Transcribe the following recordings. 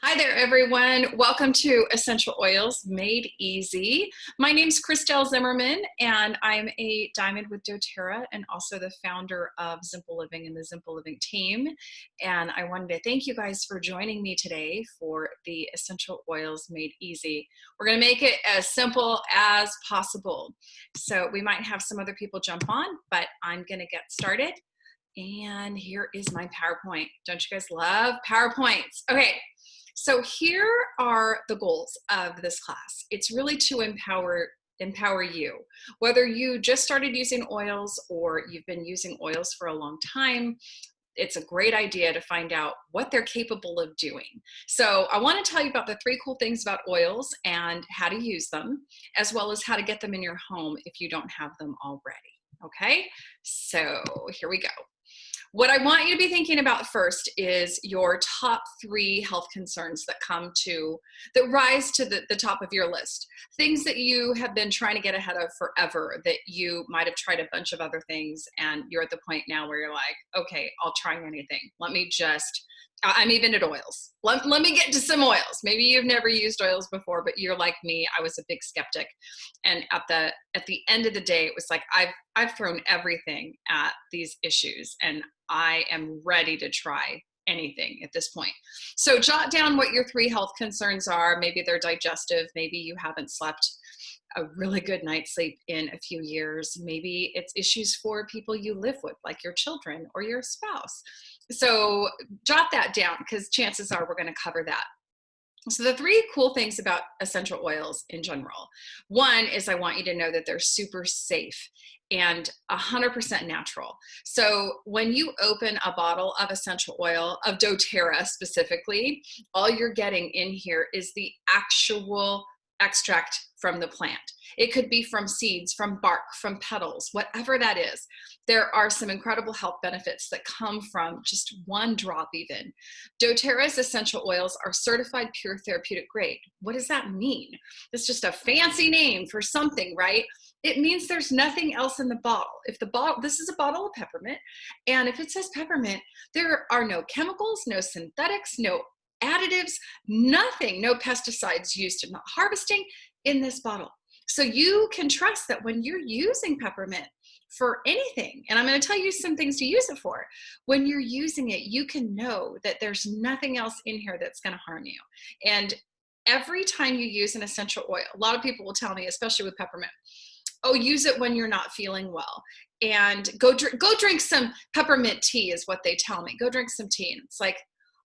Hi there, everyone. Welcome to Essential Oils Made Easy. My name's Christelle Zimmerman, and I'm a diamond with doTERRA and also the founder of Zimple Living and the Zimple Living team. And I wanted to thank you guys for joining me today for the Essential Oils Made Easy. We're going to make it as simple as possible. So we might have some other people jump on, but I'm going to get started. And here is my PowerPoint. Don't you guys love PowerPoints? Okay. So here are the goals of this class. It's really to empower you. Whether you just started using oils or you've been using oils for a long time, it's a great idea to find out what they're capable of doing. So I want to tell you about the 3 cool things about oils and how to use them, as well as how to get them in your home if you don't have them already. Okay, so here we go. What I want you to be thinking about first is your top 3 health concerns that rise to the top of your list. Things that you have been trying to get ahead of forever, that you might have tried a bunch of other things and you're at the point now where you're like, okay, I'll try anything. I'm even at oils. Let me get to some oils. Maybe you've never used oils before, but you're like me. I was a big skeptic. And at the end of the day, it was like, I've thrown everything at these issues and I am ready to try anything at this point. So jot down what your 3 health concerns are. Maybe they're digestive. Maybe you haven't slept a really good night's sleep in a few years. Maybe it's issues for people you live with, like your children or your spouse. So jot that down because chances are we're going to cover that. So the 3 cool things about essential oils in general. One is I want you to know that they're super safe and 100% natural. So when you open a bottle of essential oil, of doTERRA specifically, all you're getting in here is the actual extract from the plant. It could be from seeds, from bark, from petals, whatever that is. There are some incredible health benefits that come from just 1 drop even. doTERRA's essential oils are certified pure therapeutic grade. What does that mean? It's just a fancy name for something, right? It means there's nothing else in the bottle. This is a bottle of peppermint, and if it says peppermint, there are no chemicals, no synthetics, no additives, nothing, no pesticides used in harvesting in this bottle. So you can trust that when you're using peppermint for anything, and I'm going to tell you some things to use it for, when you're using it, you can know that there's nothing else in here that's going to harm you. And every time you use an essential oil, a lot of people will tell me, especially with peppermint, oh, use it when you're not feeling well. And go drink some peppermint tea is what they tell me. Go drink some tea. And it's like,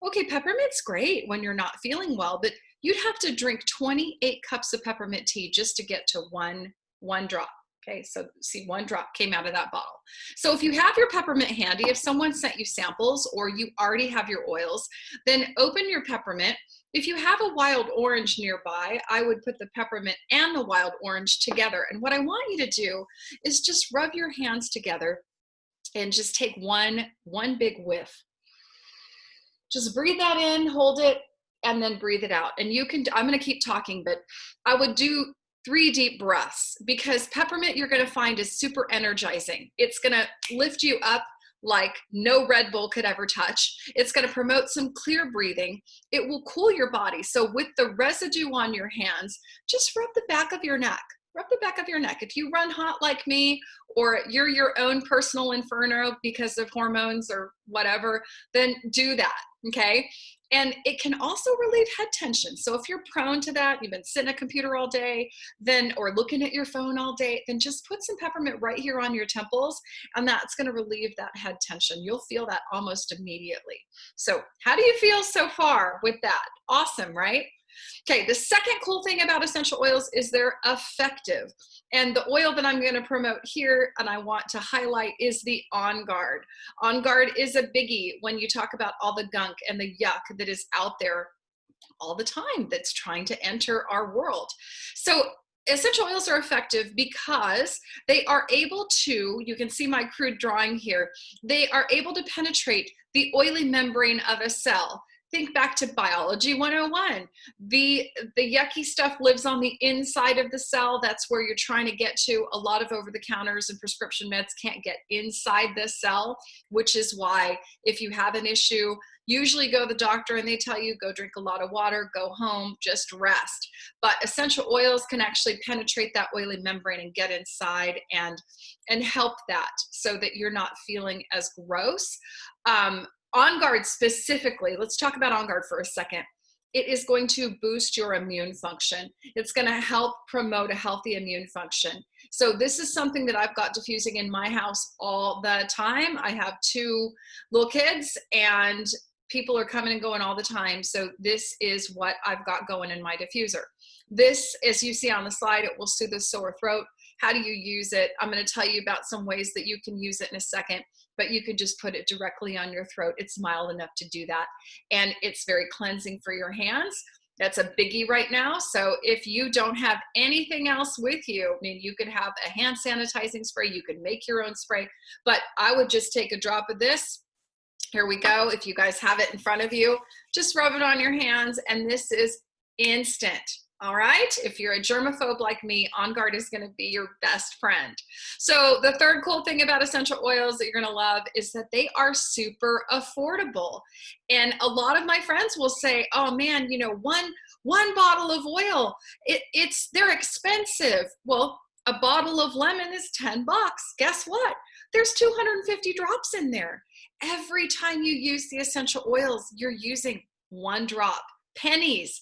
okay, peppermint's great when you're not feeling well, but you'd have to drink 28 cups of peppermint tea just to get to one drop. Okay, so see, 1 drop came out of that bottle. So if you have your peppermint handy, if someone sent you samples or you already have your oils, then open your peppermint. If you have a wild orange nearby, I would put the peppermint and the wild orange together. And what I want you to do is just rub your hands together and just take one big whiff. Just breathe that in, hold it, and then breathe it out. And I'm going to keep talking, but I would do 3 deep breaths because peppermint you're going to find is super energizing. It's going to lift you up like no Red Bull could ever touch. It's going to promote some clear breathing. It will cool your body. So with the residue on your hands, just rub the back of your neck. Rub the back of your neck. If you run hot like me, or you're your own personal inferno because of hormones or whatever, then do that, okay? And it can also relieve head tension. So if you're prone to that, you've been sitting at a computer all day, or looking at your phone all day, then just put some peppermint right here on your temples, and that's gonna relieve that head tension. You'll feel that almost immediately. So how do you feel so far with that? Awesome, right? Okay, the second cool thing about essential oils is they're effective. And the oil that I'm going to promote here and I want to highlight is the On Guard. On Guard is a biggie when you talk about all the gunk and the yuck that is out there all the time that's trying to enter our world. So essential oils are effective because they are able to, you can see my crude drawing here, they are able to penetrate the oily membrane of a cell. Think back to biology 101. The yucky stuff lives on the inside of the cell. That's where you're trying to get to. A lot of over-the-counters and prescription meds can't get inside the cell, which is why if you have an issue, usually go to the doctor and they tell you, go drink a lot of water, go home, just rest. But essential oils can actually penetrate that oily membrane and get inside and help that so that you're not feeling as gross. On Guard specifically, let's talk about On Guard for a second. It is going to boost your immune function. It's going to help promote a healthy immune function. So this is something that I've got diffusing in my house all the time. I have 2 little kids and people are coming and going all the time. So this is what I've got going in my diffuser. This, as you see on the slide, it will soothe a sore throat. How do you use it? I'm going to tell you about some ways that you can use it in a second, but you can just put it directly on your throat. It's mild enough to do that. And it's very cleansing for your hands. That's a biggie right now. So if you don't have anything else with you, I mean, you could have a hand sanitizing spray, you could make your own spray, but I would just take a drop of this. Here we go. If you guys have it in front of you, just rub it on your hands, and this is instant. All right. If you're a germaphobe like me, On Guard is going to be your best friend. So the third cool thing about essential oils that you're going to love is that they are super affordable. And a lot of my friends will say, oh man, you know, one bottle of oil, they're expensive. Well, a bottle of lemon is $10. Guess what? There's 250 drops in there. Every time you use the essential oils, you're using 1 drop, pennies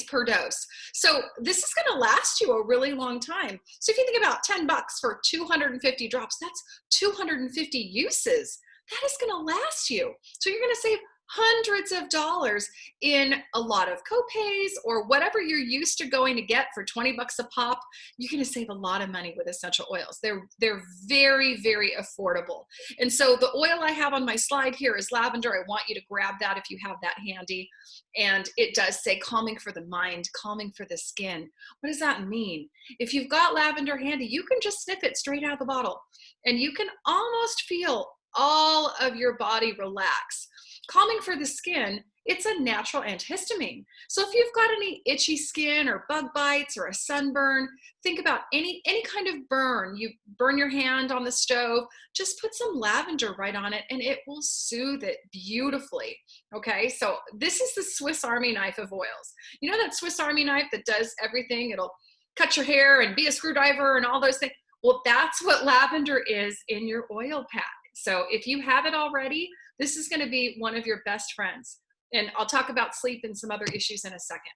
per dose. So this is going to last you a really long time. So if you think about $10 for 250 drops, that's 250 uses. That is going to last you. So you're going to save hundreds of dollars in a lot of copays or whatever you're used to going to get for 20 bucks a pop. You're going to save a lot of money with essential oils. They're very, very affordable. And so the oil I have on my slide here is lavender. I want you to grab that if you have that handy. And it does say calming for the mind, calming for the skin. What does that mean? If you've got lavender handy, you can just sniff it straight out of the bottle and you can almost feel all of your body relax. Calming for the skin, it's a natural antihistamine. So if you've got any itchy skin or bug bites or a sunburn, think about any kind of burn. You burn your hand on the stove, just put some lavender right on it and it will soothe it beautifully. Okay, so this is the Swiss Army knife of oils. You know that Swiss Army knife that does everything? It'll cut your hair and be a screwdriver and all those things. Well, that's what lavender is in your oil pack. So if you have it already, this is going to be one of your best friends. And I'll talk about sleep and some other issues in a second.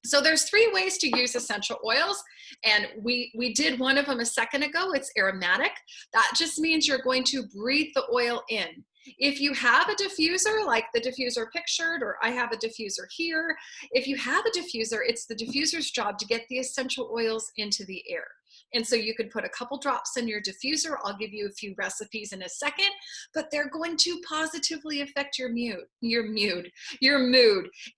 So there's 3 ways to use essential oils. And we did one of them a second ago. It's aromatic. That just means you're going to breathe the oil in. If you have a diffuser, like the diffuser pictured, or I have a diffuser here, if you have a diffuser, it's the diffuser's job to get the essential oils into the air. And so you could put a couple drops in your diffuser. I'll give you a few recipes in a second, but they're going to positively affect your mood.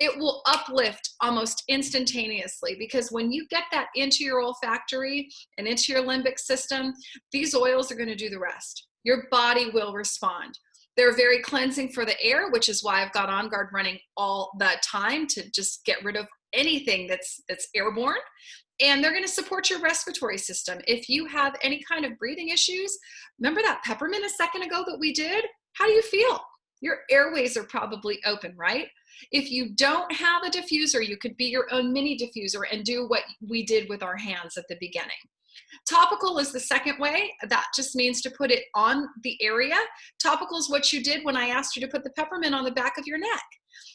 It will uplift almost instantaneously because when you get that into your olfactory and into your limbic system, these oils are going to do the rest. Your body will respond. They're very cleansing for the air, which is why I've got On Guard running all the time to just get rid of anything that's airborne. And they're going to support your respiratory system. If you have any kind of breathing issues, remember that peppermint a second ago that we did? How do you feel? Your airways are probably open, right? If you don't have a diffuser, you could be your own mini diffuser and do what we did with our hands at the beginning. Topical is the second way. That just means to put it on the area. Topical is what you did when I asked you to put the peppermint on the back of your neck.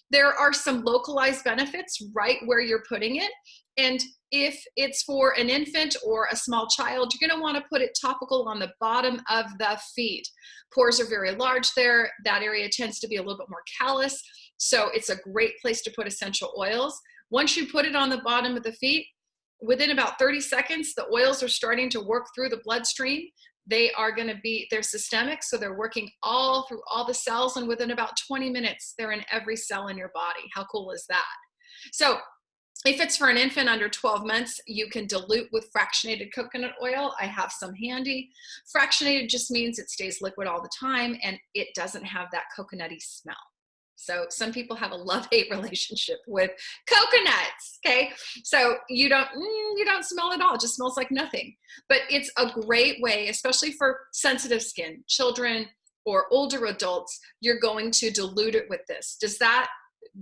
There are some localized benefits right where you're putting it. And if it's for an infant or a small child, you're going to want to put it topical on the bottom of the feet. Pores are very large there. That area tends to be a little bit more callous. So it's a great place to put essential oils. Once you put it on the bottom of the feet, within about 30 seconds, the oils are starting to work through the bloodstream. They're systemic, so they're working all through all the cells, and within about 20 minutes, they're in every cell in your body. How cool is that? So if it's for an infant under 12 months, you can dilute with fractionated coconut oil. I have some handy. Fractionated just means it stays liquid all the time, and it doesn't have that coconutty smell. So some people have a love-hate relationship with coconuts, okay? So you don't smell it at all. It just smells like nothing. But it's a great way, especially for sensitive skin, children, or older adults, you're going to dilute it with this. Does that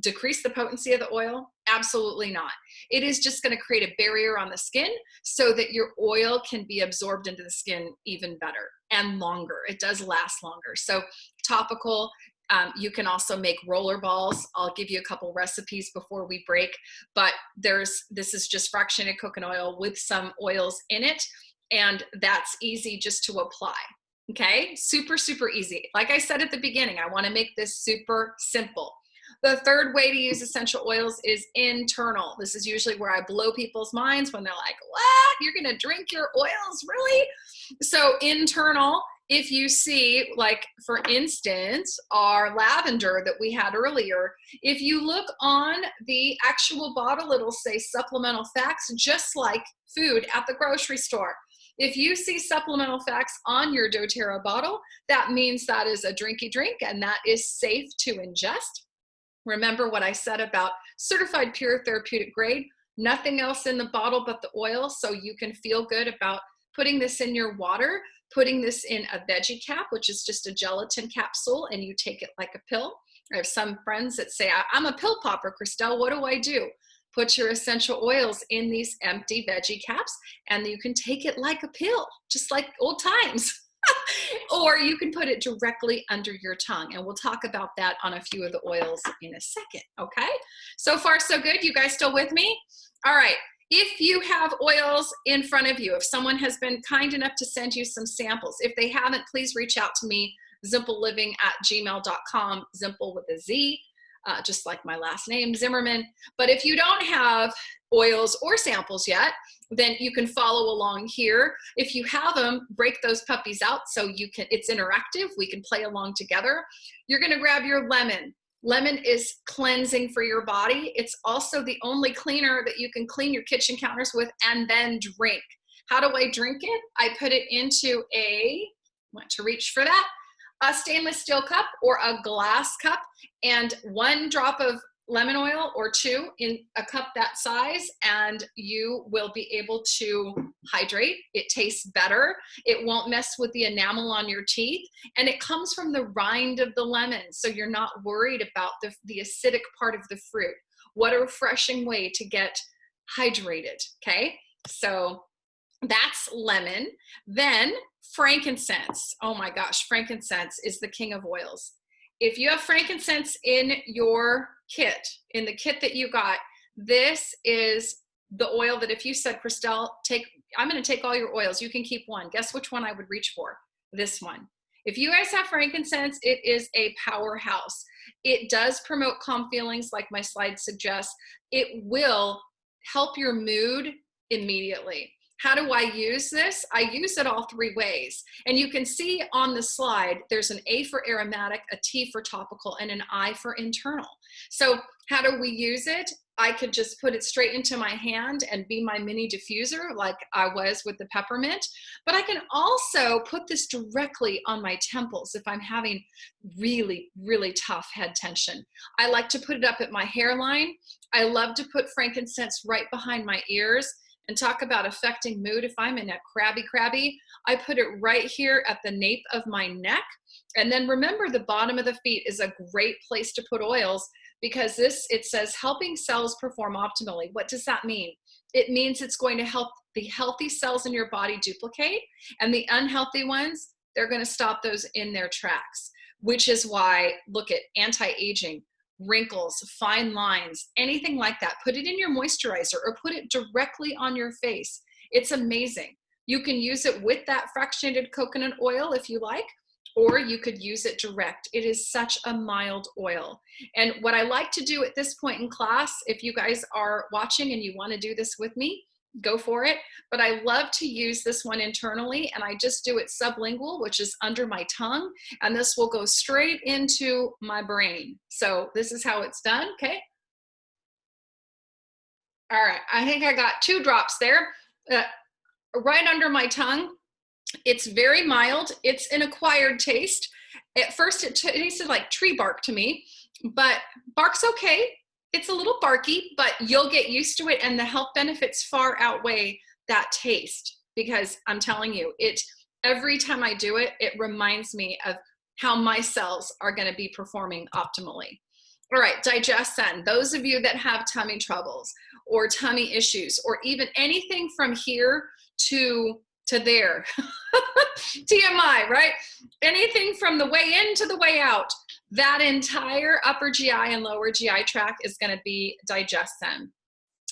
decrease the potency of the oil? Absolutely not. It is just going to create a barrier on the skin so that your oil can be absorbed into the skin even better and longer. It does last longer. So topical, you can also make roller balls. I'll give you a couple recipes before we break, but this is just fractionated coconut oil with some oils in it, and that's easy just to apply. Okay, super, super easy. Like I said at the beginning, I want to make this super simple. The third way to use essential oils is internal. This is usually where I blow people's minds when they're like, what? You're going to drink your oils? Really? So internal, if you see, like, for instance, our lavender that we had earlier, if you look on the actual bottle, it'll say supplemental facts, just like food at the grocery store. If you see supplemental facts on your doTERRA bottle, that means that is a drinky drink and that is safe to ingest. Remember what I said about certified pure therapeutic grade, nothing else in the bottle but the oil, so you can feel good about putting this in your water, putting this in a veggie cap, which is just a gelatin capsule, and you take it like a pill. I have some friends that say, I'm a pill popper, Christelle, what do I do? Put your essential oils in these empty veggie caps, and you can take it like a pill, just like old times. Or you can put it directly under your tongue, and we'll talk about that on a few of the oils in a second, okay? So far, so good. You guys still with me? All right. If you have oils in front of you, if someone has been kind enough to send you some samples, if they haven't, please reach out to me, zimpleliving@gmail.com, Zimple with a Z, just like my last name, Zimmerman. But if you don't have oils or samples yet, then you can follow along here. If you have them, break those puppies out so you can, it's interactive. We can play along together. You're going to grab your lemon. Lemon is cleansing for your body. It's also the only cleaner that you can clean your kitchen counters with and then drink. How do I drink it? I put it into want to reach for that, a stainless steel cup or a glass cup, and 1 drop of lemon oil or 2 in a cup that size, and you will be able to hydrate. It tastes better. It won't mess with the enamel on your teeth, and it comes from the rind of the lemon, so you're not worried about the acidic part of the fruit. What a refreshing way to get hydrated, okay? So that's lemon. Then frankincense. Oh my gosh, frankincense is the king of oils. If you have frankincense in your kit, in the kit that you got, this is the oil that if you said, Christelle, I'm going to take all your oils, you can keep one. Guess which one I would reach for? This one. If you guys have frankincense, it is a powerhouse. It does promote calm feelings like my slide suggests. It will help your mood immediately. How do I use this? I use it all 3 ways. And you can see on the slide, there's an A for aromatic, a T for topical, and an I for internal. So how do we use it? I could just put it straight into my hand and be my mini diffuser like I was with the peppermint. But I can also put this directly on my temples if I'm having really, really tough head tension. I like to put it up at my hairline. I love to put frankincense right behind my ears. And talk about affecting mood. If I'm in a crabby, I put it right here at the nape of my neck. And then remember, the bottom of the feet is a great place to put oils because it says helping cells perform optimally. What does that mean? It means it's going to help the healthy cells in your body duplicate, and the unhealthy ones, they're going to stop those in their tracks, which is why, look at anti-aging, wrinkles, fine lines, anything like that. Put it in your moisturizer or put it directly on your face. It's amazing. You can use it with that fractionated coconut oil if you like, or you could use it direct. It is such a mild oil. And what I like to do at this point in class, if you guys are watching and you want to do this with me, go for it. But I love to use this one internally, and I just do it sublingual, which is under my tongue, and this will go straight into my brain. So this is how it's done, okay? All right, I think I got 2 drops there, right under my tongue. It's very mild. It's an acquired taste. At first it tasted like tree bark to me, but bark's okay. It's a little barky, but you'll get used to it, and the health benefits far outweigh that taste, because I'm telling you, every time I do it, it reminds me of how my cells are going to be performing optimally. All right, digestion. Those of you that have tummy troubles or tummy issues, or even anything from here to there, TMI, right? Anything from the way in to the way out, that entire upper GI and lower GI tract is going to be digestion.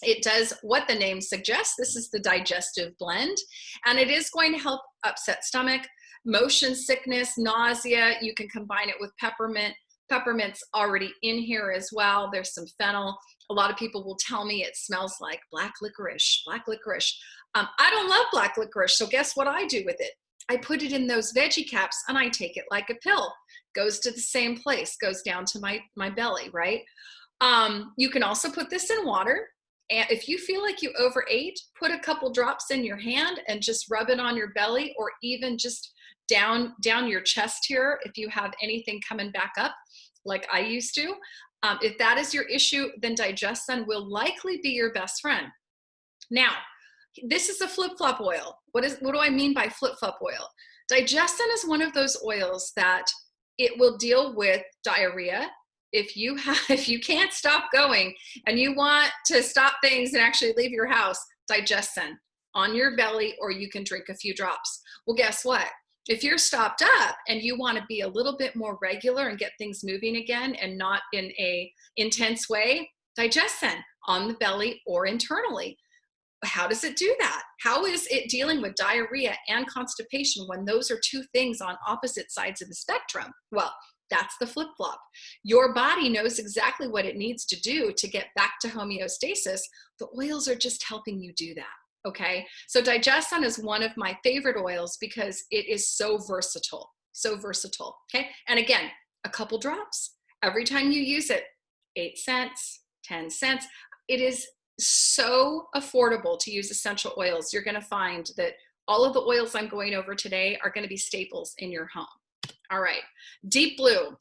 It does what the name suggests. This is the digestive blend, and it is going to help upset stomach, motion sickness, nausea. You can combine it with peppermint. Peppermint's already in here as well. There's some fennel. A lot of people will tell me it smells like black licorice, black licorice. I don't love black licorice, so guess what I do with it? I put it in those veggie caps and I take it like a pill. Goes to the same place, goes down to my belly, right? You can also put this in water. And if you feel like you overate, put a couple drops in your hand and just rub it on your belly, or even just down your chest here if you have anything coming back up like I used to. If that is your issue, then digestion will likely be your best friend. Now, this is a flip-flop oil. What do I mean by flip-flop oil? Digestion is one of those oils that it will deal with diarrhea. If you can't stop going and you want to stop things and actually leave your house, digestion on your belly, or you can drink a few drops. Well, guess what? If you're stopped up and you want to be a little bit more regular and get things moving again and not in a intense way, digestion on the belly or internally. How does it do that? How is it dealing with diarrhea and constipation when those are two things on opposite sides of the spectrum? Well, that's the flip-flop. Your body knows exactly what it needs to do to get back to homeostasis. The oils are just helping you do that. Okay, so digestion is one of my favorite oils because it is so versatile, okay? And again, a couple drops every time you use it, 8 cents, 10 cents. It is so affordable to use essential oils. You're gonna find that all of the oils I'm going over today are gonna be staples in your home. All right, deep blue.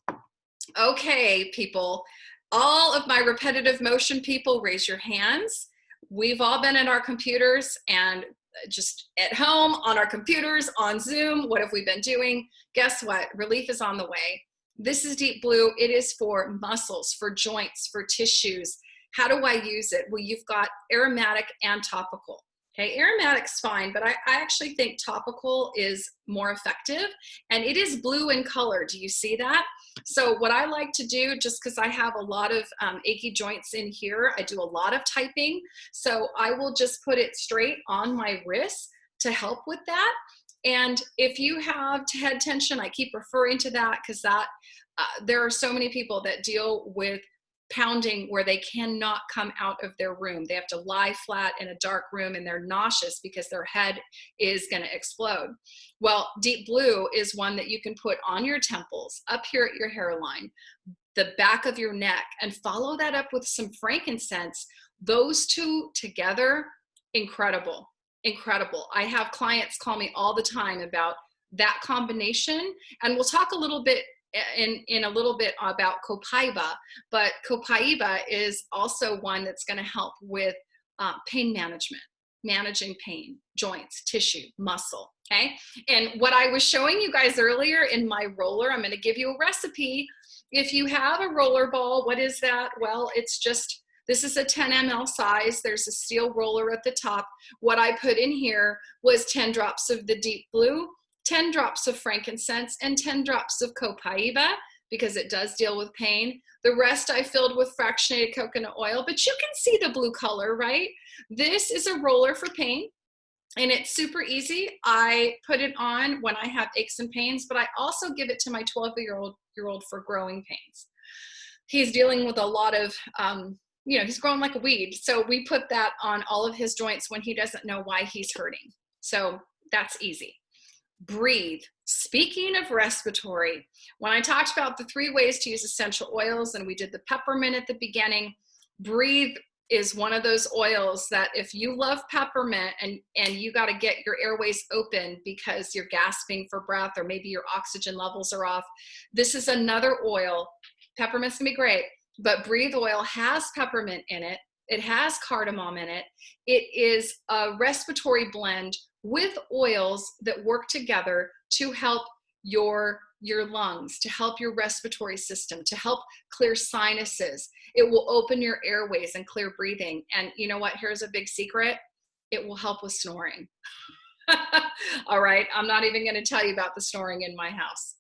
Okay, people, all of my repetitive motion people, raise your hands. We've all been at our computers and just at home on our computers, on Zoom. What have we been doing? Guess what? Relief is on the way. This is deep blue. It is for muscles, for joints, for tissues. How do I use it? Well, you've got aromatic and topical. Okay, aromatic's fine, but I actually think topical is more effective, and it is blue in color. Do you see that? So what I like to do, just because I have a lot of achy joints in here, I do a lot of typing, so I will just put it straight on my wrist to help with that. And if you have head tension, I keep referring to that because there are so many people that deal with pounding where they cannot come out of their room. They have to lie flat in a dark room and they're nauseous because their head is going to explode. Well, deep blue is one that you can put on your temples, up here at your hairline, the back of your neck, and follow that up with some frankincense. Those two together, incredible, incredible. I have clients call me all the time about that combination, and we'll talk a little bit in a little bit about copaiba, but copaiba is also one that's going to help with pain management, managing pain, joints, tissue, muscle, okay? And what I was showing you guys earlier in my roller, I'm going to give you a recipe. If you have a roller ball, what is that? Well, it's just, this is a 10 ml size. There's a steel roller at the top. What I put in here was 10 drops of the deep blue, 10 drops of frankincense, and 10 drops of copaiba, because it does deal with pain. The rest I filled with fractionated coconut oil, but you can see the blue color, right? This is a roller for pain, and it's super easy. I put it on when I have aches and pains, but I also give it to my 12-year-old for growing pains. He's dealing with a lot of, he's growing like a weed. So we put that on all of his joints when he doesn't know why he's hurting. So that's easy. Breathe. Speaking of respiratory, when I talked about the 3 ways to use essential oils, and we did the peppermint at the beginning, breathe is one of those oils that if you love peppermint and you got to get your airways open because you're gasping for breath, or maybe your oxygen levels are off, this is another oil. Peppermint's gonna be great, but breathe oil has peppermint in it. It has cardamom in it. It is a respiratory blend with oils that work together to help your your lungs, to help your respiratory system, to help clear sinuses. It will open your airways and clear breathing. And you know what? Here's a big secret. It will help with snoring. All right. I'm not even going to tell you about the snoring in my house.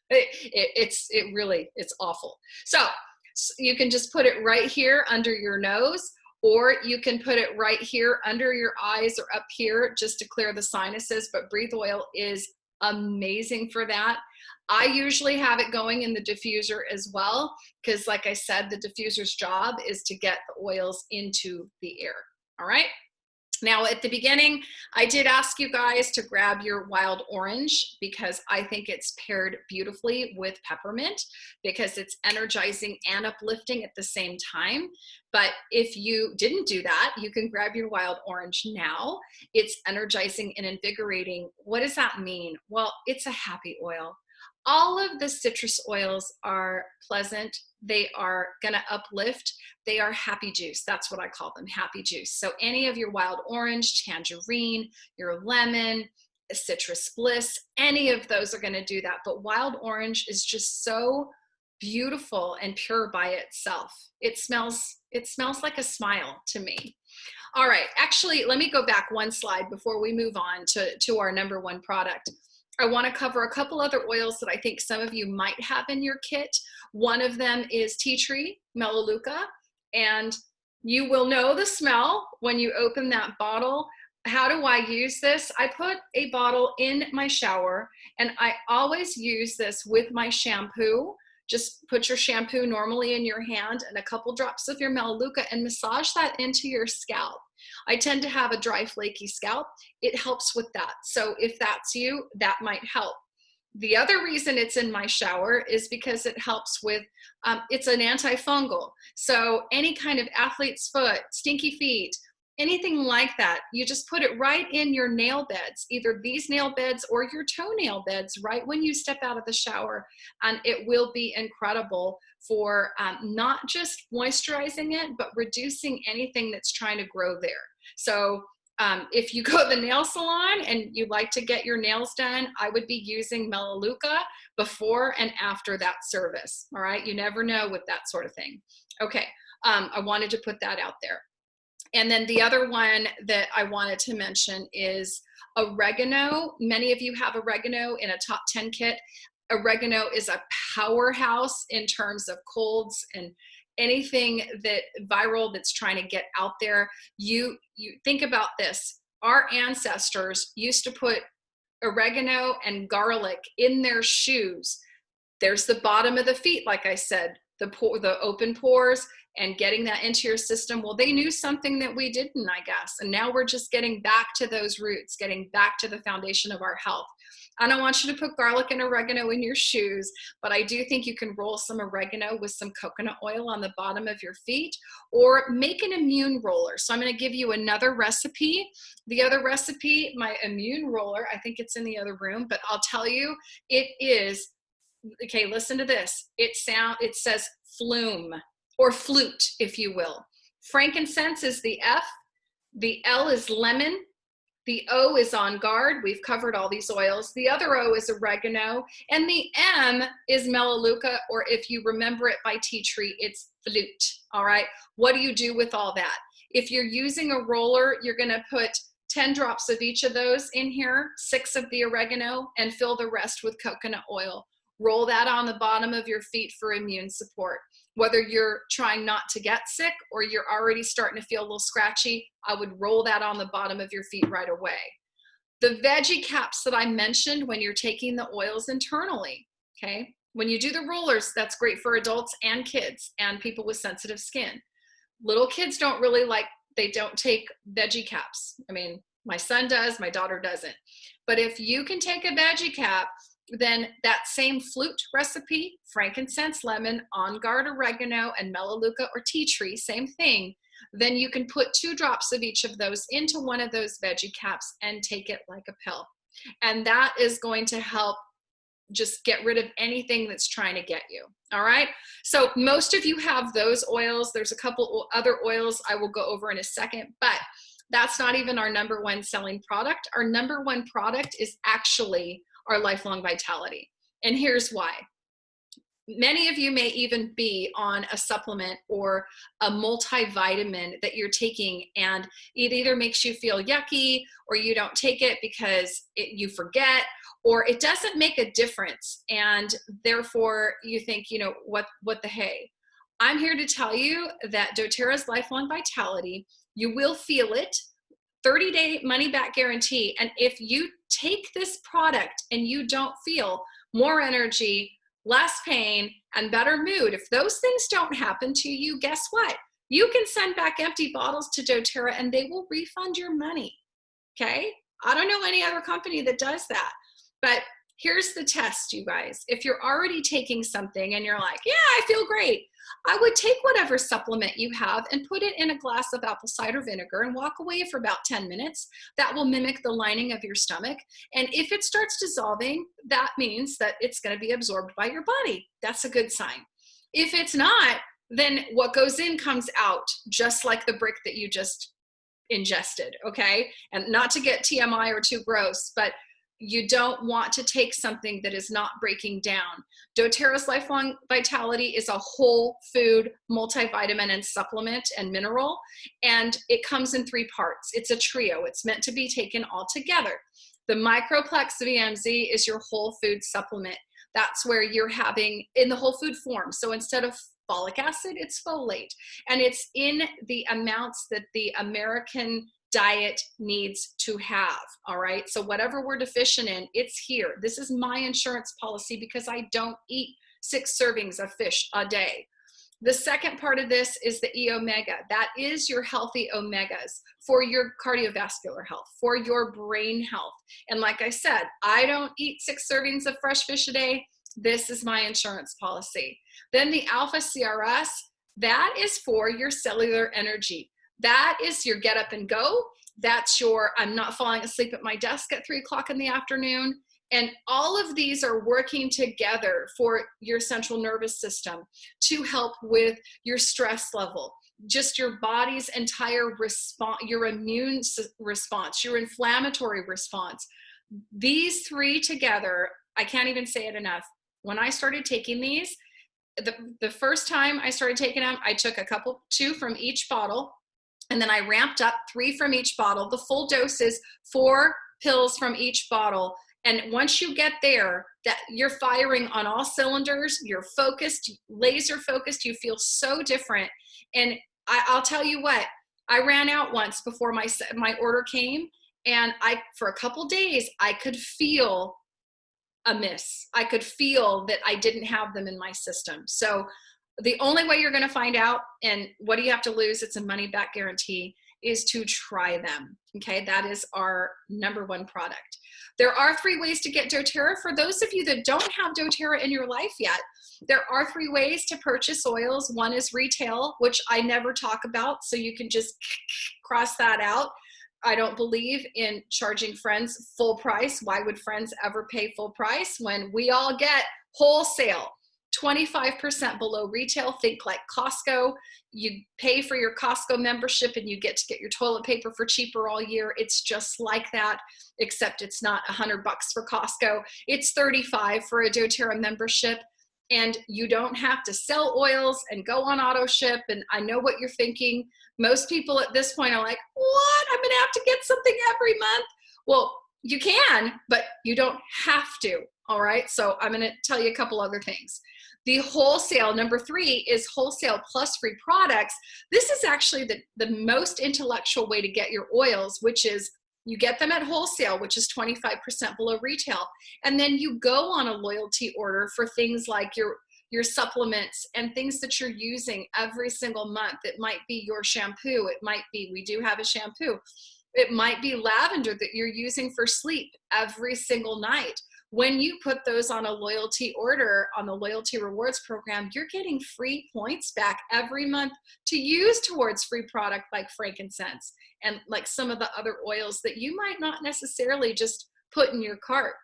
It's awful. So you can just put it right here under your nose, or you can put it right here under your eyes or up here just to clear the sinuses. But breathe oil is amazing for that. I usually have it going in the diffuser as well, because like I said, the diffuser's job is to get the oils into the air. All right. Now, at the beginning, I did ask you guys to grab your wild orange because I think it's paired beautifully with peppermint because it's energizing and uplifting at the same time. But if you didn't do that, you can grab your wild orange now. It's energizing and invigorating. What does that mean? Well, it's a happy oil. All of the citrus oils are pleasant. They are going to uplift. They are happy juice. That's what I call them, happy juice. So any of your wild orange, tangerine, your lemon, citrus bliss, any of those are going to do that. But wild orange is just so beautiful and pure by itself. It smells like a smile to me. All right, actually, let me go back one slide before we move on to our number one product. I want to cover a couple other oils that I think some of you might have in your kit. One of them is tea tree, melaleuca, and you will know the smell when you open that bottle. How do I use this? I put a bottle in my shower, and I always use this with my shampoo. Just put your shampoo normally in your hand and a couple drops of your melaleuca and massage that into your scalp. I tend to have a dry, flaky scalp. It helps with that. So if that's you, that might help. The other reason it's in my shower is because it helps with, it's an antifungal. So any kind of athlete's foot, stinky feet, anything like that, you just put it right in your nail beds, either these nail beds or your toenail beds, right when you step out of the shower. And it will be incredible for not just moisturizing it, but reducing anything that's trying to grow there. So if you go to the nail salon and you like to get your nails done, I would be using melaleuca before and after that service. All right. You never know with that sort of thing. Okay. I wanted to put that out there. And then the other one that I wanted to mention is oregano. Many of you have oregano in a top 10 kit. Oregano is a powerhouse in terms of colds and anything that viral that's trying to get out there. You think about this. Our ancestors used to put oregano and garlic in their shoes. There's the bottom of the feet, like I said, the open pores, and getting that into your system. Well, they knew something that we didn't, I guess. And now we're just getting back to those roots, getting back to the foundation of our health. I don't want you to put garlic and oregano in your shoes, but I do think you can roll some oregano with some coconut oil on the bottom of your feet, or make an immune roller. So I'm going to give you another recipe. The other recipe, my immune roller, I think it's in the other room, but I'll tell you, it is, okay, listen to this. It says flume, or flute, if you will. Frankincense is the F, the L is lemon, the O is on guard. We've covered all these oils. The other O is oregano, and the M is melaleuca, or if you remember it by tea tree, it's flute. All right, what do you do with all that? If you're using a roller, you're gonna put 10 drops of each of those in here, 6 of the oregano, and fill the rest with coconut oil. Roll that on the bottom of your feet for immune support. Whether you're trying not to get sick or you're already starting to feel a little scratchy, I would roll that on the bottom of your feet right away. The veggie caps that I mentioned when you're taking the oils internally, okay? When you do the rollers, that's great for adults and kids and people with sensitive skin. Little kids don't really they don't take veggie caps. I mean, my son does, my daughter doesn't. But if you can take a veggie cap, then that same flute recipe, frankincense, lemon, on guard oregano, and melaleuca or tea tree, same thing, then you can put 2 drops of each of those into one of those veggie caps and take it like a pill. And that is going to help just get rid of anything that's trying to get you. All right. So most of you have those oils. There's a couple other oils I will go over in a second, but that's not even our number one selling product. Our number one product is actually our Lifelong Vitality. And here's why. Many of you may even be on a supplement or a multivitamin that you're taking, and it either makes you feel yucky, or you don't take it because you forget, or it doesn't make a difference. And therefore you think, you know, what the hey? I'm here to tell you that doTERRA's Lifelong Vitality, you will feel it, 30-day money back guarantee. And if you take this product and you don't feel more energy, less pain, and better mood, if those things don't happen to you, guess what? You can send back empty bottles to doTERRA and they will refund your money. Okay? I don't know any other company that does that. But here's the test, you guys. If you're already taking something and you're like, yeah, I feel great, I would take whatever supplement you have and put it in a glass of apple cider vinegar and walk away for about 10 minutes. That will mimic the lining of your stomach. And if it starts dissolving, that means that it's going to be absorbed by your body. That's a good sign. If it's not, then what goes in comes out, just like the brick that you just ingested, okay? And not to get TMI or too gross, but you don't want to take something that is not breaking down. doTERRA's Lifelong Vitality is a whole food multivitamin and supplement and mineral, and it comes in 3 parts. It's a trio. It's meant to be taken all together. The Microplex VMZ is your whole food supplement. That's where you're having in the whole food form. So instead of folic acid, it's folate, and it's in the amounts that the American diet needs to have. All right. So whatever we're deficient in, it's here. This is my insurance policy because I don't eat 6 servings of fish a day. The second part of this is the E omega. That is your healthy omegas for your cardiovascular health, for your brain health. And like I said, I don't eat 6 servings of fresh fish a day. This is my insurance policy. Then the alpha CRS, that is for your cellular energy. That is your get up and go. That's your, I'm not falling asleep at my desk at 3 o'clock in the afternoon. And all of these are working together for your central nervous system to help with your stress level, just your body's entire response, your immune response, your inflammatory response. These 3 together, I can't even say it enough. When I started taking these, the first time I started taking them, I took 2 from each bottle. And then I ramped up 3 from each bottle. The full dose is 4 pills from each bottle. And once you get there, that you're firing on all cylinders, you're focused, laser focused, you feel so different. And I'll tell you what, I ran out once before my order came, and for a couple days, I could feel amiss. I could feel that I didn't have them in my system. So the only way you're going to find out, and what do you have to lose? It's a money back guarantee, is to try them. Okay. That is our #1 product. There are 3 ways to get doTERRA. For those of you that don't have doTERRA in your life yet, there are 3 ways to purchase oils. One is retail, which I never talk about. So you can just cross that out. I don't believe in charging friends full price. Why would friends ever pay full price when we all get wholesale? 25% below retail. Think like Costco. You pay for your Costco membership and you get to get your toilet paper for cheaper all year. It's just like that, except it's not $100 for Costco. It's $35 for a doTERRA membership. And you don't have to sell oils and go on auto ship. And I know what you're thinking. Most people at this point are like, what? I'm going to have to get something every month. Well, you can, but you don't have to. All right. So I'm going to tell you a couple other things. The wholesale, #3, is wholesale plus free products. This is actually the most intellectual way to get your oils, which is you get them at wholesale, which is 25% below retail. And then you go on a loyalty order for things like your supplements and things that you're using every single month. It might be your shampoo. It might be, we do have a shampoo. It might be lavender that you're using for sleep every single night. When you put those on a loyalty order on the loyalty rewards program, you're getting free points back every month to use towards free product like frankincense and like some of the other oils that you might not necessarily just put in your cart.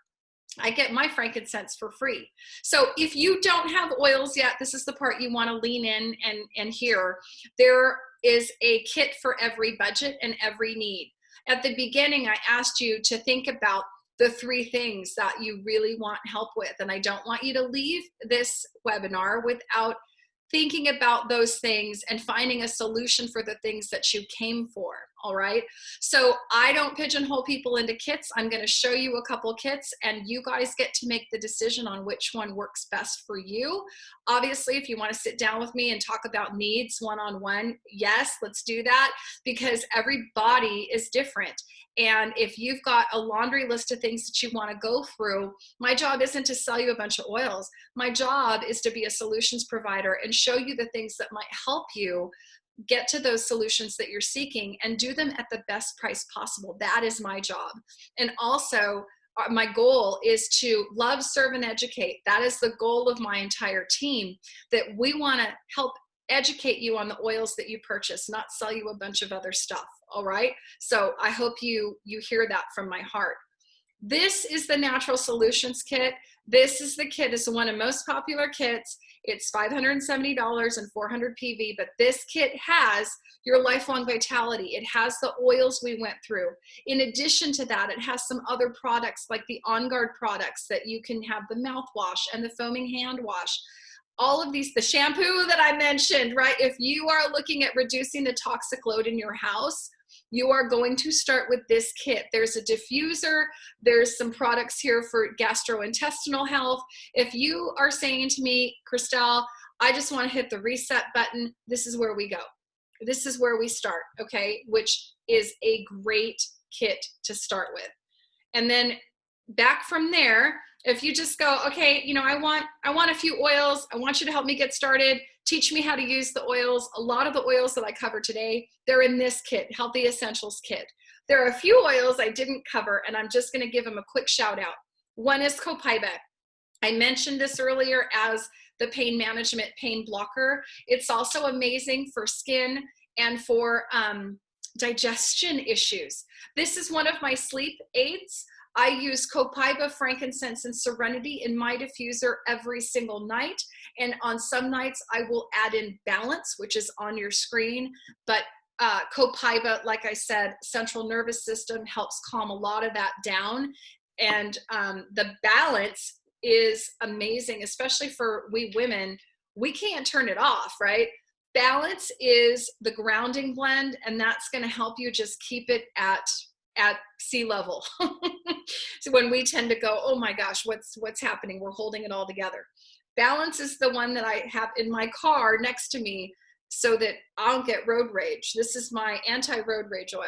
I get my frankincense for free. So if you don't have oils yet, this is the part you want to lean in and hear. There is a kit for every budget and every need. At the beginning, I asked you to think about the 3 things that you really want help with. And I don't want you to leave this webinar without thinking about those things and finding a solution for the things that you came for. All right. So I don't pigeonhole people into kits. I'm going to show you a couple kits and you guys get to make the decision on which one works best for you. Obviously, if you want to sit down with me and talk about needs one-on-one, yes, let's do that, because every body is different. And if you've got a laundry list of things that you want to go through, my job isn't to sell you a bunch of oils. My job is to be a solutions provider and show you the things that might help you get to those solutions that you're seeking and do them at the best price possible. That is my job. And also, my goal is to love, serve, and educate. That is the goal of my entire team, that we want to help educate you on the oils that you purchase, not sell you a bunch of other stuff. All right. So I hope you hear that from my heart. This is the Natural Solutions Kit. This is the kit. It's one of the most popular kits. It's $570 and 400 PV, but this kit has your lifelong vitality. It has the oils we went through. In addition to that, it has some other products like the On Guard products that you can have, the mouthwash and the foaming hand wash. All of these, the shampoo that I mentioned, right? If you are looking at reducing the toxic load in your house, you are going to start with this kit. There's a diffuser. There's some products here for gastrointestinal health. If you are saying to me, Christelle, I just want to hit the reset button, this is where we go. This is where we start, okay? Which is a great kit to start with. And then back from there, if you just go, okay, you know, I want a few oils. I want you to help me get started. Teach me how to use the oils. A lot of the oils that I cover today, they're in this kit, Healthy Essentials Kit. There are a few oils I didn't cover, and I'm just going to give them a quick shout out. One is copaiba. I mentioned this earlier as the pain management pain blocker. It's also amazing for skin and for digestion issues. This is one of my sleep aids. I use copaiba, frankincense, and serenity in my diffuser every single night. And on some nights, I will add in balance, which is on your screen. But copaiba, like I said, central nervous system helps calm a lot of that down. And the balance is amazing, especially for we women. We can't turn it off, right? Balance is the grounding blend, and that's going to help you just keep it at sea level. So when we tend to go, oh my gosh, what's happening? We're holding it all together. Balance is the one that I have in my car next to me so that I'll get road rage. This is my anti-road rage oil.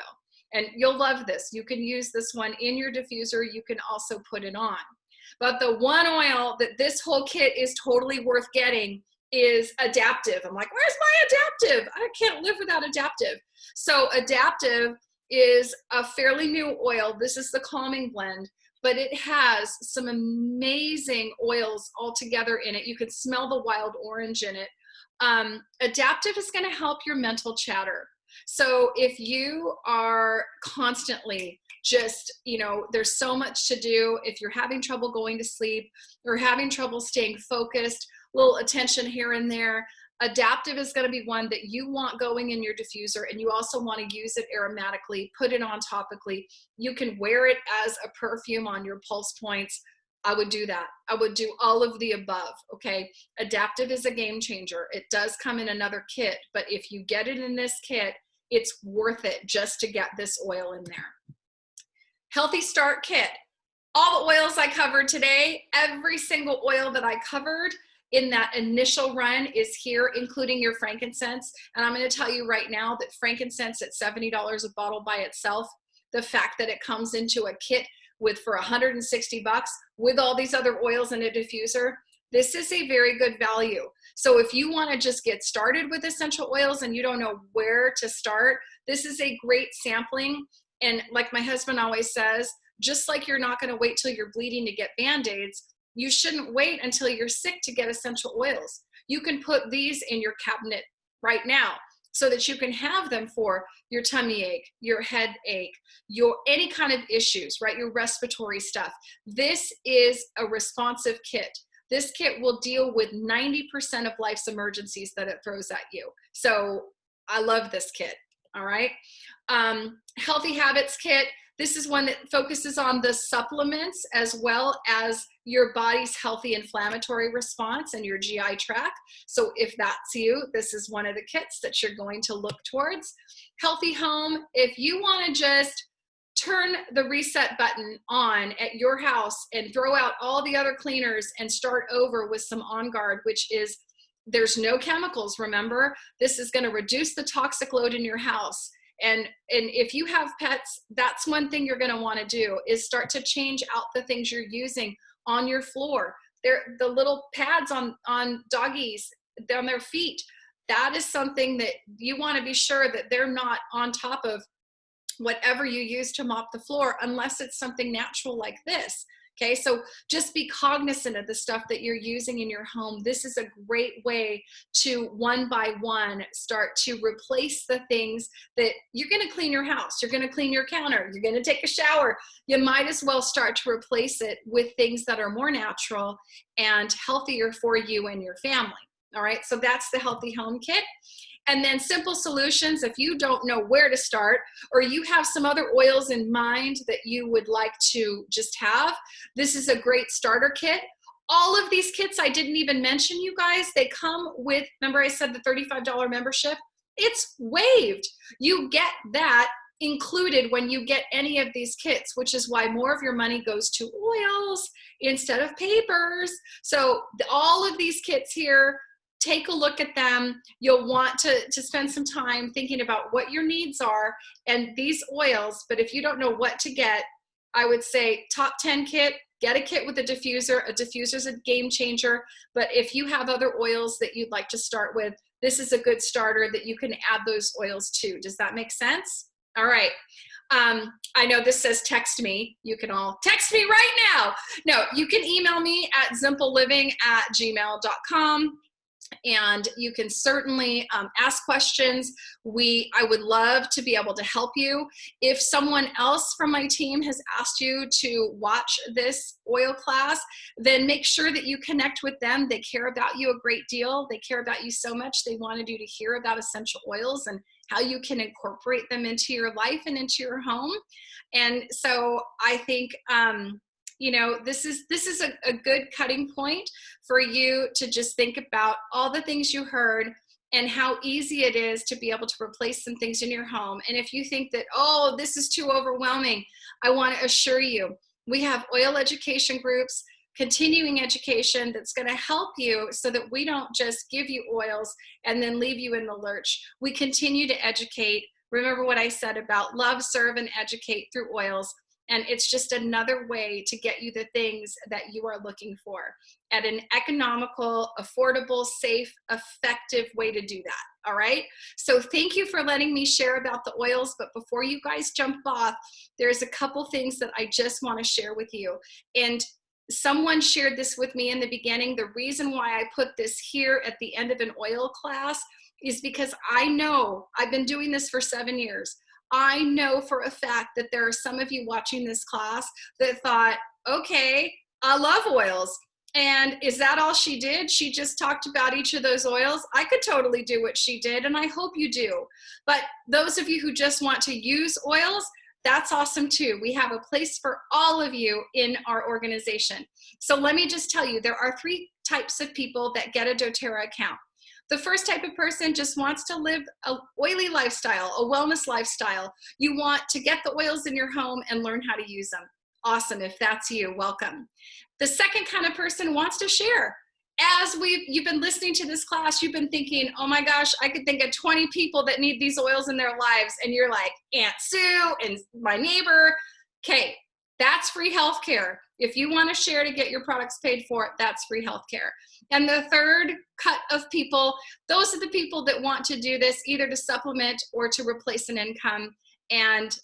And you'll love this. You can use this one in your diffuser. You can also put it on. But the one oil that this whole kit is totally worth getting is Adaptive. I'm like, where's my Adaptive? I can't live without Adaptive. So Adaptive is a fairly new oil. This is the calming blend, but it has some amazing oils all together in it. You can smell the wild orange in it. Adaptive is going to help your mental chatter. So if you are constantly just, you know, there's so much to do, if you're having trouble going to sleep or having trouble staying focused, little attention here and there, Adaptive is going to be one that you want going in your diffuser, and you also want to use it aromatically, put it on topically. You can wear it as a perfume on your pulse points. I would do that. I would do all of the above, okay? Adaptive is a game changer. It does come in another kit, but if you get it in this kit, it's worth it just to get this oil in there. Healthy Start Kit. All the oils I covered today, every single oil that I covered in that initial run is here, including your frankincense. And I'm going to tell you right now that frankincense at $70 a bottle by itself, the fact that it comes into a kit with for $160 with all these other oils in a diffuser, this is a very good value. So if you want to just get started with essential oils and you don't know where to start, this is a great sampling. And like my husband always says, just like you're not going to wait till you're bleeding to get Band-Aids, you shouldn't wait until you're sick to get essential oils. You can put these in your cabinet right now so that you can have them for your tummy ache, your headache, your any kind of issues, right? Your respiratory stuff. This is a responsive kit. This kit will deal with 90% of life's emergencies that it throws at you. So I love this kit, all right? Healthy Habits Kit. This is one that focuses on the supplements as well as your body's healthy inflammatory response and your GI tract. So if that's you, this is one of the kits that you're going to look towards. Healthy Home, if you want to just turn the reset button on at your house and throw out all the other cleaners and start over with some On Guard, which is, there's no chemicals, remember? This is going to reduce the toxic load in your house. And if you have pets, that's one thing you're going to want to do, is start to change out the things you're using on your floor. They're the little pads on doggies, down their feet. That is something that you want to be sure that they're not on top of whatever you use to mop the floor, unless it's something natural like this. Okay, so just be cognizant of the stuff that you're using in your home. This is a great way to, one by one, start to replace the things that you're going to clean your house. You're going to clean your counter. You're going to take a shower. You might as well start to replace it with things that are more natural and healthier for you and your family. All right, so that's the Healthy Home Kit. And then Simple Solutions, if you don't know where to start, or you have some other oils in mind that you would like to just have, this is a great starter kit. All of these kits I didn't even mention, you guys, they come with, remember I said the $35 membership? It's waived. You get that included when you get any of these kits, which is why more of your money goes to oils instead of papers. So all of these kits here, take a look at them. You'll want to spend some time thinking about what your needs are and these oils. But if you don't know what to get, I would say top 10 kit, get a kit with a diffuser. A diffuser is a game changer. But if you have other oils that you'd like to start with, this is a good starter that you can add those oils to. Does that make sense? All right. I know this says text me. You can all text me right now. No, you can email me at zimpleliving@gmail.com. And you can certainly ask questions. I would love to be able to help you. If someone else from my team has asked you to watch this oil class, then make sure that you connect with them. They care about you a great deal. They care about you so much. They wanted you to hear about essential oils and how you can incorporate them into your life and into your home. And so I think, you know, this is a good cutting point for you to just think about all the things you heard and how easy it is to be able to replace some things in your home. And if you think that, oh, this is too overwhelming, I want to assure you, we have oil education groups, continuing education that's going to help you so that we don't just give you oils and then leave you in the lurch. We continue to educate. Remember what I said about love, serve, and educate through oils. And it's just another way to get you the things that you are looking for at an economical, affordable, safe, effective way to do that. All right. So thank you for letting me share about the oils. But before you guys jump off, there's a couple things that I just want to share with you. And someone shared this with me in the beginning. The reason why I put this here at the end of an oil class is because I know I've been doing this for 7 years. I know for a fact that there are some of you watching this class that thought, okay, I love oils. And is that all she did? She just talked about each of those oils. I could totally do what she did, and I hope you do. But those of you who just want to use oils, that's awesome too. We have a place for all of you in our organization. So let me just tell you, there are 3 types of people that get a doTERRA account. The first type of person just wants to live an oily lifestyle, a wellness lifestyle. You want to get the oils in your home and learn how to use them. Awesome. If that's you, welcome. The second kind of person wants to share. As you've been listening to this class, you've been thinking, oh my gosh, I could think of 20 people that need these oils in their lives. And you're like, Aunt Sue and my neighbor. Okay, that's free healthcare. If you want to share to get your products paid for, that's free healthcare. And the third cut of people, those are the people that want to do this either to supplement or to replace an income. And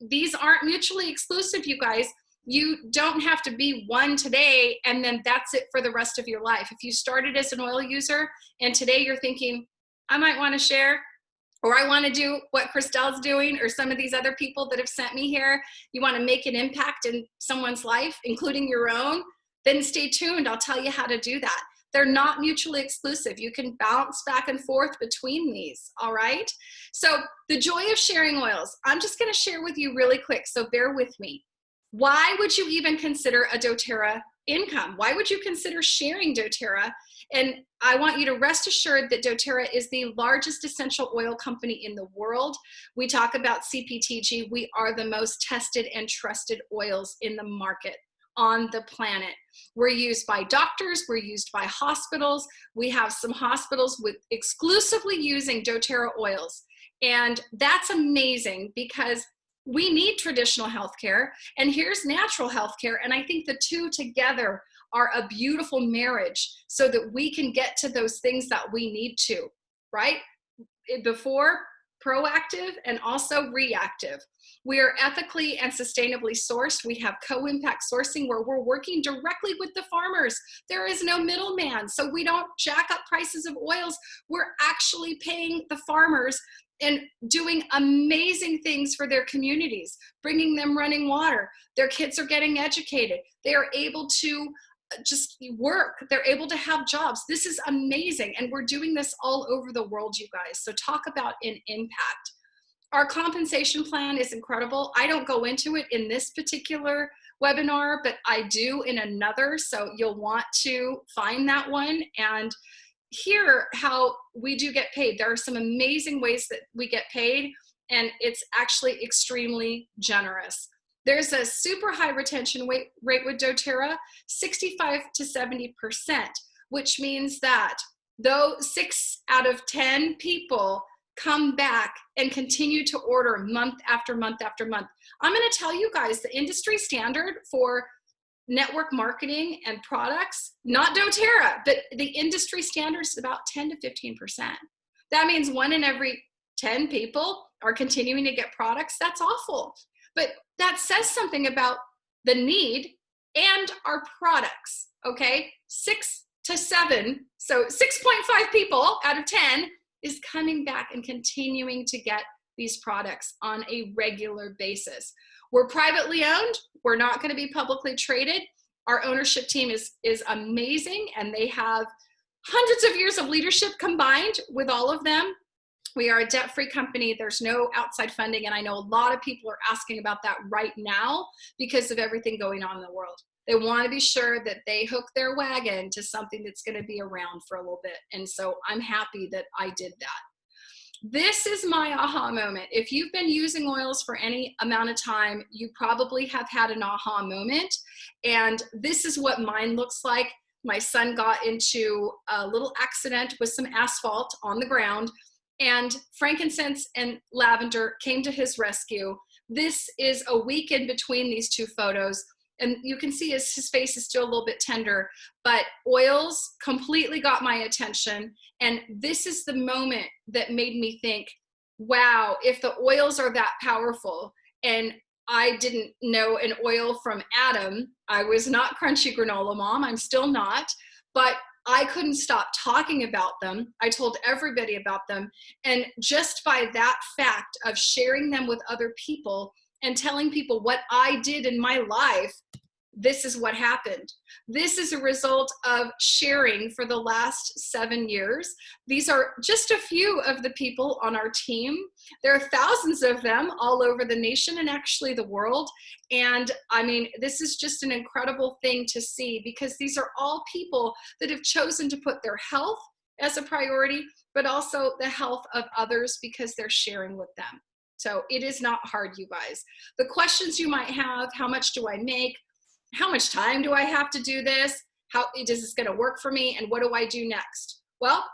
these aren't mutually exclusive, you guys. You don't have to be one today and then that's it for the rest of your life. If you started as an oil user and today you're thinking, I might want to share, or I want to do what Christelle's doing, or some of these other people that have sent me here, you want to make an impact in someone's life, including your own, then stay tuned. I'll tell you how to do that. They're not mutually exclusive. You can bounce back and forth between these, all right? So the joy of sharing oils, I'm just gonna share with you really quick, so bear with me. Why would you even consider a doTERRA income? Why would you consider sharing doTERRA? And I want you to rest assured that doTERRA is the largest essential oil company in the world. We talk about CPTG. We are the most tested and trusted oils in the market on the planet. We're used by doctors, we're used by hospitals. We have some hospitals with exclusively using doTERRA oils. And that's amazing because we need traditional healthcare and here's natural healthcare. And I think the two together are a beautiful marriage so that we can get to those things that we need to, right? Before, proactive and also reactive. We are ethically and sustainably sourced. We have co-impact sourcing where we're working directly with the farmers. There is no middleman, so we don't jack up prices of oils. We're actually paying the farmers and doing amazing things for their communities, bringing them running water. Their kids are getting educated. They are able to just work. They're able to have jobs. This is amazing. And we're doing this all over the world, you guys. So talk about an impact. Our compensation plan is incredible. I don't go into it in this particular webinar, but I do in another. So you'll want to find that one and hear how we do get paid. There are some amazing ways that we get paid, and it's actually extremely generous. There's a super high retention rate with doTERRA, 65 to 70%, which means that though 6 out of 10 people come back and continue to order month after month after month. I'm going to tell you guys the industry standard for network marketing and products, not doTERRA, but the industry standard is about 10 to 15%. That means 1 in every 10 people are continuing to get products. That's awful. But that says something about the need and our products, okay? 6 to 7, so 6.5 people out of 10 is coming back and continuing to get these products on a regular basis. We're privately owned. We're not going to be publicly traded. Our ownership team is amazing, and they have hundreds of years of leadership combined with all of them. We are a debt-free company. There's no outside funding, and I know a lot of people are asking about that right now because of everything going on in the world. They want to be sure that they hook their wagon to something that's going to be around for a little bit, and so I'm happy that I did that. This is my aha moment. If you've been using oils for any amount of time, you probably have had an aha moment, and this is what mine looks like. My son got into a little accident with some asphalt on the ground, and frankincense and lavender came to his rescue. This is a week in between these two photos, and you can see his face is still a little bit tender, but oils completely got my attention. And this is the moment that made me think, wow, if the oils are that powerful, and I didn't know an oil from Adam, I was not Crunchy Granola Mom, I'm still not, but I couldn't stop talking about them. I told everybody about them. And just by that fact of sharing them with other people and telling people what I did in my life, this is what happened. This is a result of sharing for the last 7 years. These are just a few of the people on our team. There are thousands of them all over the nation and actually the world. And I mean, this is just an incredible thing to see because these are all people that have chosen to put their health as a priority, but also the health of others because they're sharing with them. So it is not hard, you guys. The questions you might have, how much do I make? How much time do I have to do this? How is this going to work for me? And what do I do next? Well,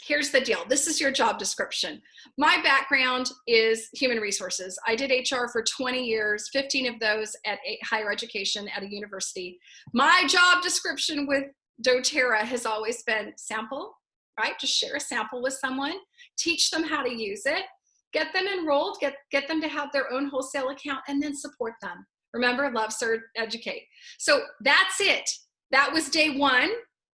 here's the deal. This is your job description. My background is human resources. I did HR for 20 years, 15 of those at higher education at a university. My job description with doTERRA has always been sample, right? Just share a sample with someone, teach them how to use it, get them enrolled, get them to have their own wholesale account, and then support them. Remember, love, serve, educate. So that's it. That was day 1.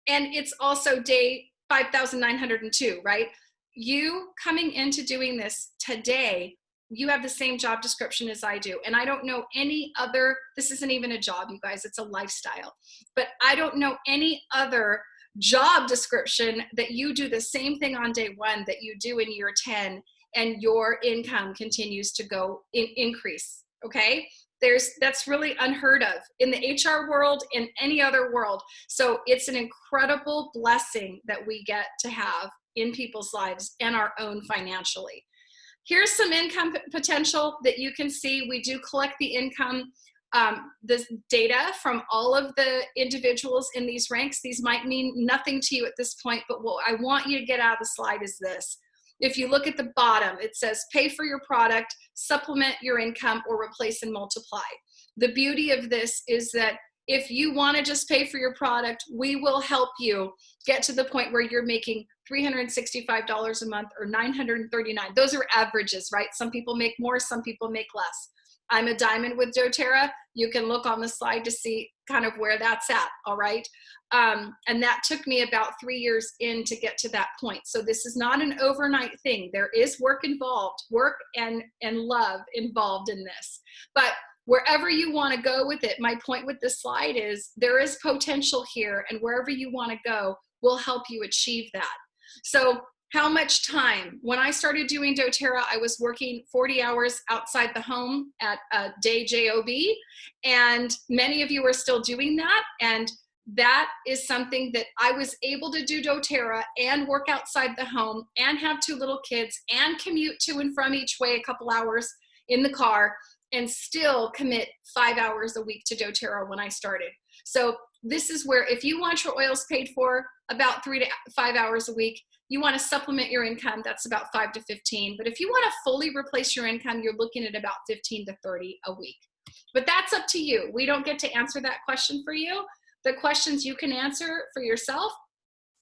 And it's also day 5,902, right? You coming into doing this today, you have the same job description as I do. And I don't know any other, this isn't even a job, you guys, it's a lifestyle. But I don't know any other job description that you do the same thing on day 1 that you do in year 10, and your income continues to go increase. Okay, that's really unheard of in the HR world, in any other world. So it's an incredible blessing that we get to have in people's lives and our own financially. Here's some income potential that you can see. We do collect the income, this data from all of the individuals in these ranks. These might mean nothing to you at this point, but what I want you to get out of the slide is this. If you look at the bottom, it says pay for your product, supplement your income, or replace and multiply. The beauty of this is that if you want to just pay for your product, we will help you get to the point where you're making $365 a month or $939. Those are averages, right? Some people make more, some people make less. I'm a diamond with doTERRA. You can look on the slide to see kind of where that's at, all right? And that took me about 3 years in to get to that point. So this is not an overnight thing. There is work involved, work and love involved in this. But wherever you want to go with it, my point with this slide is there is potential here, and wherever you want to go, we'll help you achieve that. So how much time? When I started doing doTERRA, I was working 40 hours outside the home at a day job, and many of you are still doing that, and that is something that I was able to do doTERRA and work outside the home and have 2 little kids and commute to and from each way a couple hours in the car and still commit 5 hours a week to doTERRA when I started. So this is where, if you want your oils paid for about 3 to 5 hours a week, you want to supplement your income, that's about 5 to 15. But if you want to fully replace your income, you're looking at about 15 to 30 a week. But that's up to you. We don't get to answer that question for you. The questions you can answer for yourself: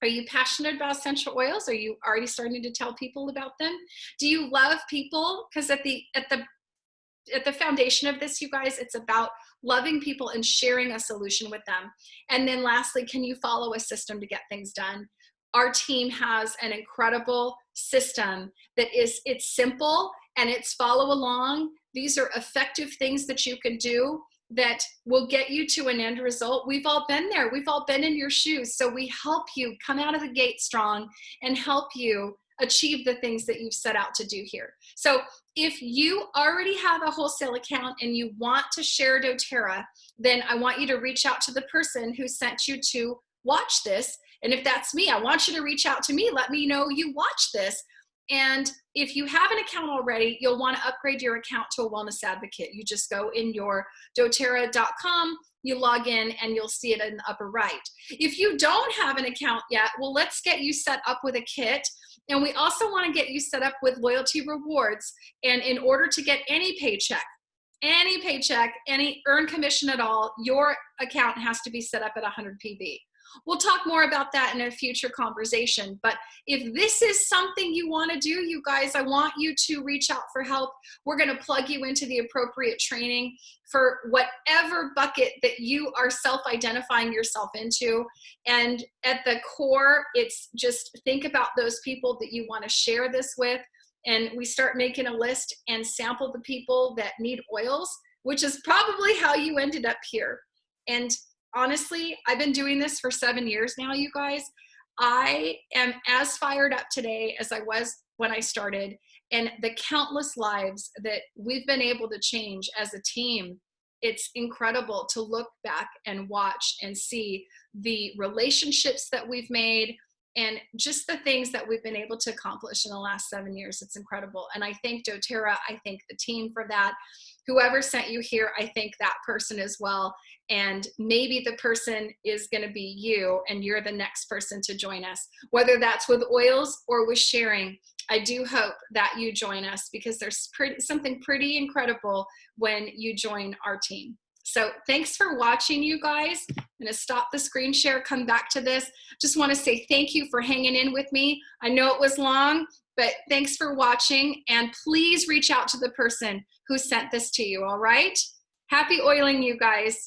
are you passionate about essential oils? Are you already starting to tell people about them? Do you love people? Because at the foundation of this, you guys, it's about loving people and sharing a solution with them. And then lastly, can you follow a system to get things done? Our team has an incredible system that it's simple and it's follow along. These are effective things that you can do that will get you to an end result. We've all been there. We've all been in your shoes. So we help you come out of the gate strong and help you achieve the things that you've set out to do here. So if you already have a wholesale account and you want to share doTERRA, then I want you to reach out to the person who sent you to watch this. And if that's me, I want you to reach out to me. Let me know you watched this. And if you have an account already, you'll want to upgrade your account to a wellness advocate. You just go in your doTERRA.com, you log in, and you'll see it in the upper right. If you don't have an account yet, well, let's get you set up with a kit. And we also want to get you set up with loyalty rewards. And in order to get any paycheck, any earned commission at all, your account has to be set up at 100 PB. We'll talk more about that in a future conversation. But if this is something you want to do, you guys, I want you to reach out for help. We're going to plug you into the appropriate training for whatever bucket that you are self-identifying yourself into. And at the core, it's just think about those people that you want to share this with. And we start making a list and sample the people that need oils, which is probably how you ended up here. And honestly, I've been doing this for 7 years now, you guys. I am as fired up today as I was when I started, and the countless lives that we've been able to change as a team. It's incredible to look back and watch and see the relationships that we've made and just the things that we've been able to accomplish in the last 7 years. It's incredible. And I thank doTERRA. I thank the team for that. Whoever sent you here, I thank that person as well. And maybe the person is going to be you, and you're the next person to join us, whether that's with oils or with sharing. I do hope that you join us, because there's something pretty incredible when you join our team. So thanks for watching, you guys. I'm going to stop the screen share, come back to this. Just want to say thank you for hanging in with me. I know it was long, but thanks for watching. And please reach out to the person who sent this to you, all right? Happy oiling, you guys.